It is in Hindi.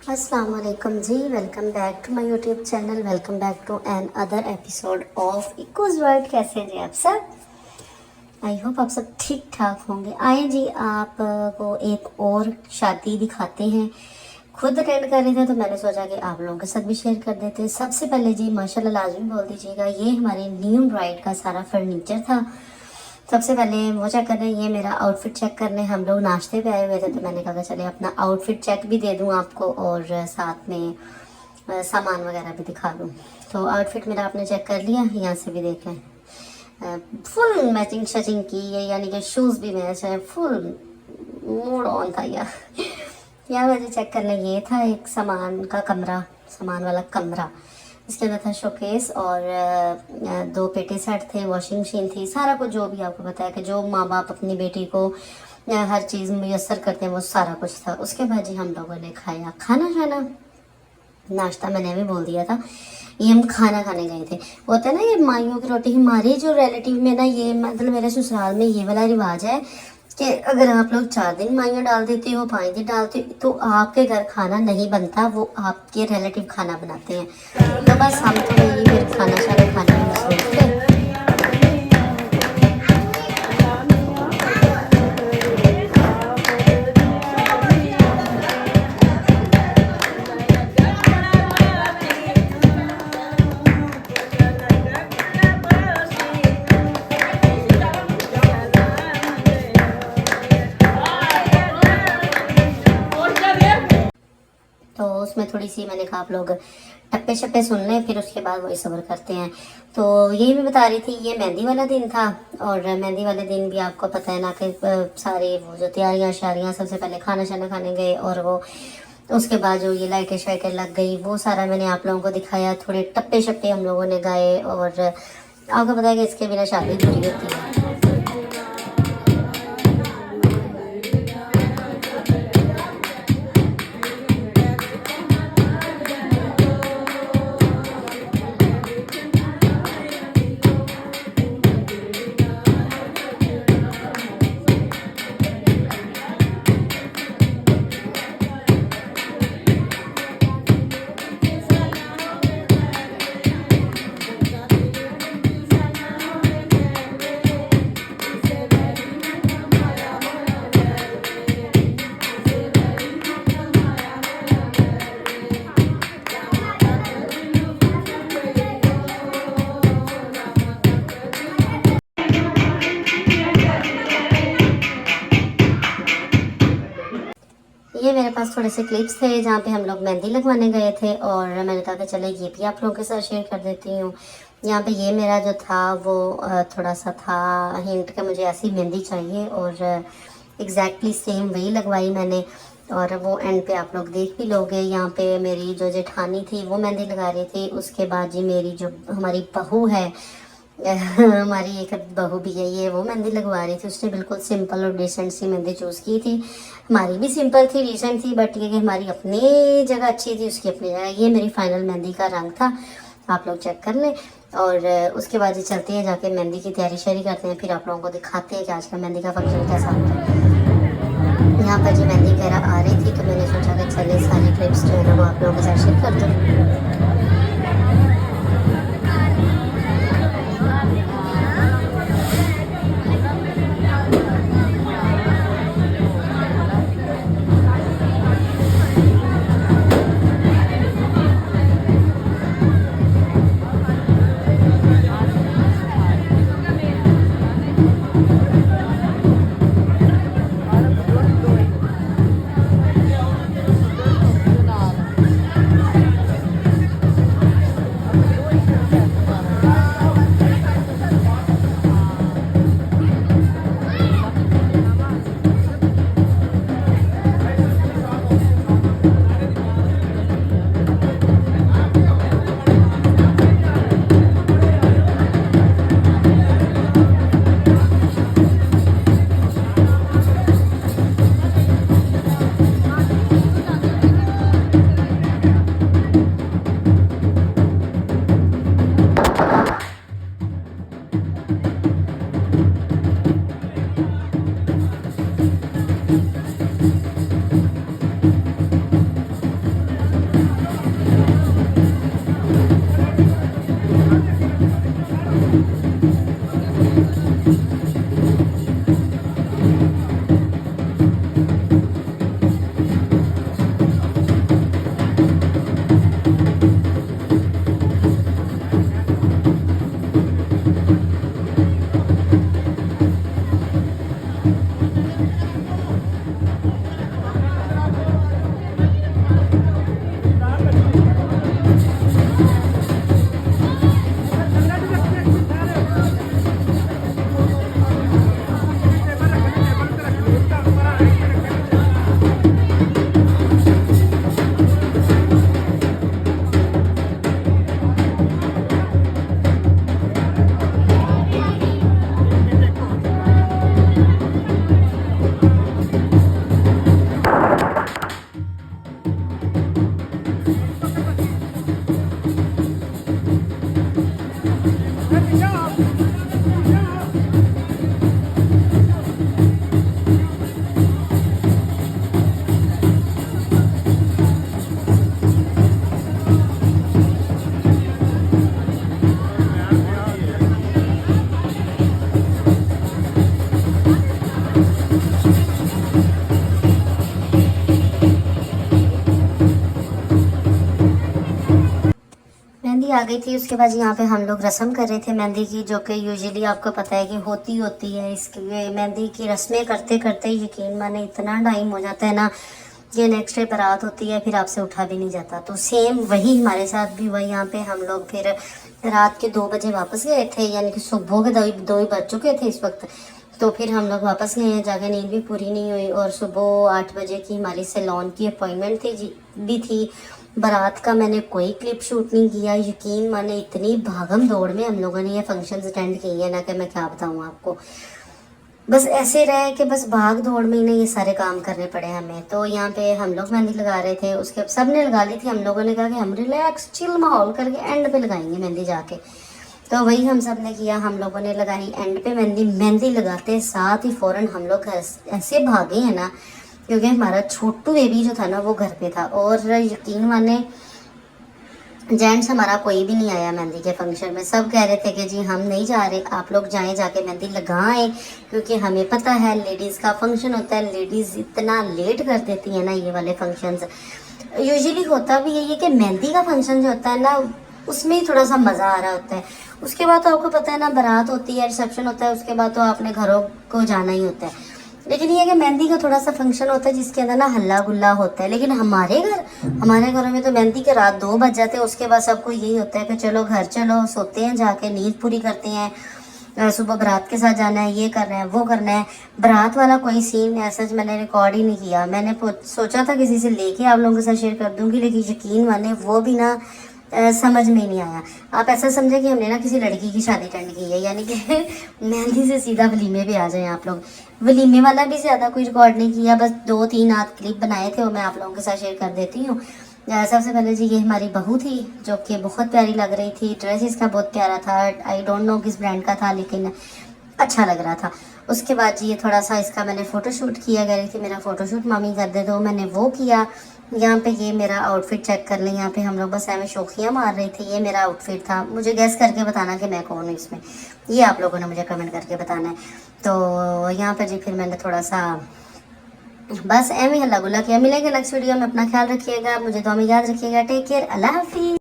अस्सलाम वालेकुम जी। Welcome back to my YouTube channel. Welcome back to another episode of echoes world. कैसे हैं जी आप सब? आई होप आप सब ठीक ठाक होंगे। आए जी आपको एक और शादी दिखाते हैं। खुद अटेंड कर रहे थे तो मैंने सोचा कि आप लोगों के साथ भी शेयर कर देते हैं। सबसे पहले जी माशाल्लाह लाजमी बोल दीजिएगा, ये हमारी न्यू ब्राइड का सारा फर्नीचर था। सबसे पहले वो चेक करने, ये मेरा आउटफिट चेक करने हम लोग नाश्ते पे आए हुए थे, तो मैंने कहा चले अपना आउटफिट चेक भी दे दूं आपको और साथ में सामान वगैरह भी दिखा दूं। तो आउटफिट मेरा आपने चेक कर लिया, यहाँ से भी देखें फुल मैचिंग शचिंग की है, यानी कि शूज़ भी मैच है, फुल मूड ऑन था यार। यहाँ वजह चेक करने ये था एक सामान का कमरा, सामान वाला कमरा। इसके अंदर था शोकेस और दो पेटी सेट थे, वॉशिंग मशीन थी, सारा कुछ जो भी आपको पता है कि जो माँ बाप अपनी बेटी को हर चीज़ मुयस्सर करते हैं वो सारा कुछ था। उसके बाद जी हम लोगों ने खाया खाना खाना नाश्ता मैंने भी बोल दिया था, ये हम खाना खाने गए थे। होता है ना ये माइयों की रोटी। हमारे जो रिलेटिव में ना ये मतलब मेरे ससुराल में ये वाला रिवाज है कि अगर आप लोग 4 दिन माइयाँ डाल देते हो, 5 दिन डालते हो, तो आपके घर खाना नहीं बनता, वो आपके रिलेटिव खाना बनाते हैं। तो बस हम तो यही फिर खाना शाना खाने में मसरूफ थे। तो उसमें थोड़ी सी मैंने कहा आप लोग टप्पे शप्पे सुन लें, फिर उसके बाद वही सब्र करते हैं। तो यही मैं बता रही थी, ये मेहंदी वाला दिन था और मेहंदी वाले दिन भी आपको पता है ना कि सारे वो जो तैयारियां शारियां, सबसे पहले खाना शाना खाने गए और वो उसके बाद जो ये लाइटें शाइटें लग गई, वो सारा मैंने आप लोगों को दिखाया। थोड़े टप्पे शप्पे हम लोगों ने गाए और आपको पता है कि इसके बिना शादी पूरी होती है। ये मेरे पास थोड़े से क्लिप्स थे जहाँ पे हम लोग मेहंदी लगवाने गए थे और मैंने कहा कि चले ये भी आप लोगों के साथ शेयर कर देती हूँ। यहाँ पे ये मेरा जो था वो थोड़ा सा था हिंट कि मुझे ऐसी मेहंदी चाहिए और एग्जैक्टली सेम वही लगवाई मैंने और वो एंड पे आप लोग देख भी लोगे। यहाँ पे मेरी जो जेठानी थी वो मेहंदी लगा रही थी। उसके बाद जी मेरी जो हमारी बहू है, हमारी एक बहू भी है, ये वो मेहंदी लगवा रही थी। उसने बिल्कुल सिंपल और डिसेंट सी मेहंदी चूज़ की थी। हमारी भी सिंपल थी, डिसेंट थी, बट ये कि हमारी अपनी जगह अच्छी थी, उसकी अपनी जगह। ये मेरी फाइनल मेहंदी का रंग था, आप लोग चेक कर लें। और उसके बाद ये चलते हैं जाके मेहंदी की तैयारी शैयारी करते हैं, फिर आप लोगों को दिखाते हैं कि आज का मेहंदी का फंक्शन कैसा होता है। यहाँ पर जी मेहंदी वगैरह आ रही थी तो मैंने सोचा कि चले सारी क्लिप्स जो है ना वो आप लोगों के साथ शेयर कर दूँ। मेहंदी आ गई थी। उसके बाद यहाँ पे हम लोग रस्म कर रहे थे मेहंदी की, जो कि यूजुअली आपको पता है कि होती है। इसकी मेहंदी की रस्में करते करते यकीन माने इतना टाइम हो जाता है ना कि नेक्स्ट डे बारात होती है, फिर आपसे उठा भी नहीं जाता। तो सेम वही हमारे साथ भी हुआ। यहाँ पे हम लोग फिर रात के 2 बजे वापस गए थे, यानी कि सुबह के 2 ही बज चुके थे इस वक्त। तो फिर हम लोग वापस गए हैं, जाके नींद भी पूरी नहीं हुई। और सुबह 8 बजे की हमारी सैलून की अपॉइंटमेंट भी थी। बारात का मैंने कोई क्लिप शूट नहीं किया। यकीन माने इतनी भागम दौड़ में हम लोगों ने ये फंक्शन अटेंड किए हैं ना कि मैं क्या बताऊँ आपको। बस ऐसे रहे कि बस भाग दौड़ में ही ना ये सारे काम करने पड़े हमें। तो यहाँ पे हम लोग मेहंदी लगा रहे थे, उसके सब ने लगा ली थी। हम लोगों ने कहा कि हम रिलैक्स चिल माहौल करके एंड पे लगाएंगे मेहंदी जाके। तो वही हम सब ने किया। हम लोगों ने लगाई एंड पे मेहंदी। मेहंदी लगाते साथ ही फ़ौरन हम लोग ऐसे भागे हैं ना, क्योंकि हमारा छोटू बेबी जो था ना वो घर पे था। और यकीन माने जेंट्स हमारा कोई भी नहीं आया मेहंदी के फंक्शन में। सब कह रहे थे कि जी हम नहीं जा रहे, आप लोग जाएं, जाके मेहंदी लगाएं, क्योंकि हमें पता है लेडीज़ का फंक्शन होता है। लेडीज़ इतना लेट कर देती है ना ये वाले फंक्शंस। यूजुअली होता भी यही है कि मेहंदी का फंक्शन जो होता है ना उसमें ही थोड़ा सा मज़ा आ रहा होता है। उसके बाद तो आपको पता है ना बारात होती है, रिसेप्शन होता है, उसके बाद तो आपने घरों को जाना ही होता है। लेकिन ये है कि मेहंदी का थोड़ा सा फंक्शन होता है जिसके अंदर ना हल्ला गुल्ला होता है। लेकिन हमारे घरों में तो मेहंदी के रात 2 बज जाते हैं। उसके बाद सबको यही होता है कि चलो घर चलो, सोते हैं, जाके नींद पूरी करते हैं, सुबह बारात के साथ जाना है, ये करना है, वो करना है। बारात वाला कोई सीन ऐसा मैंने रिकॉर्ड ही नहीं किया। मैंने सोचा था किसी से लेके आप लोगों के साथ शेयर कर दूंगी, लेकिन यकीन माने वो भी ना समझ में नहीं आया। आप ऐसा समझे कि हमने ना किसी लड़की की शादी अटेंड की है, यानी कि मेहंदी से सीधा वलीमे पे आ जाए आप लोग। वलीमे वाला भी ज़्यादा कोई रिकॉर्ड नहीं किया, बस 2-3 आध क्लिप बनाए थे, वो मैं आप लोगों के साथ शेयर कर देती हूँ। सबसे पहले जी ये हमारी बहू थी, जो कि बहुत प्यारी लग रही थी। ड्रेस इसका बहुत प्यारा था, आई डोंट नो किस ब्रांड का था, लेकिन अच्छा लग रहा था। उसके बाद जी ये थोड़ा सा इसका मैंने फ़ोटोशूट किया, कह रही थी मेरा फ़ोटोशूट मामी कर दे, तो मैंने वो किया। यहाँ पे ये मेरा आउटफिट चेक कर लें। यहाँ पे हम लोग बस ऐਵੇਂ शोखियाँ मार रहे थे। ये मेरा आउटफिट था। मुझे गैस करके बताना कि मैं कौन हूँ इसमें, ये आप लोगों ने मुझे कमेंट करके बताना है। तो यहाँ पर जी फिर मैंने थोड़ा सा बस ऐਵੇਂ हल्ला गुल्ला किया। मिलेंगे नेक्स्ट वीडियो में, अपना ख्याल रखिएगा, मुझे दुआ में याद रखिएगा। टेक केयर, अल्लाह हाफिज़।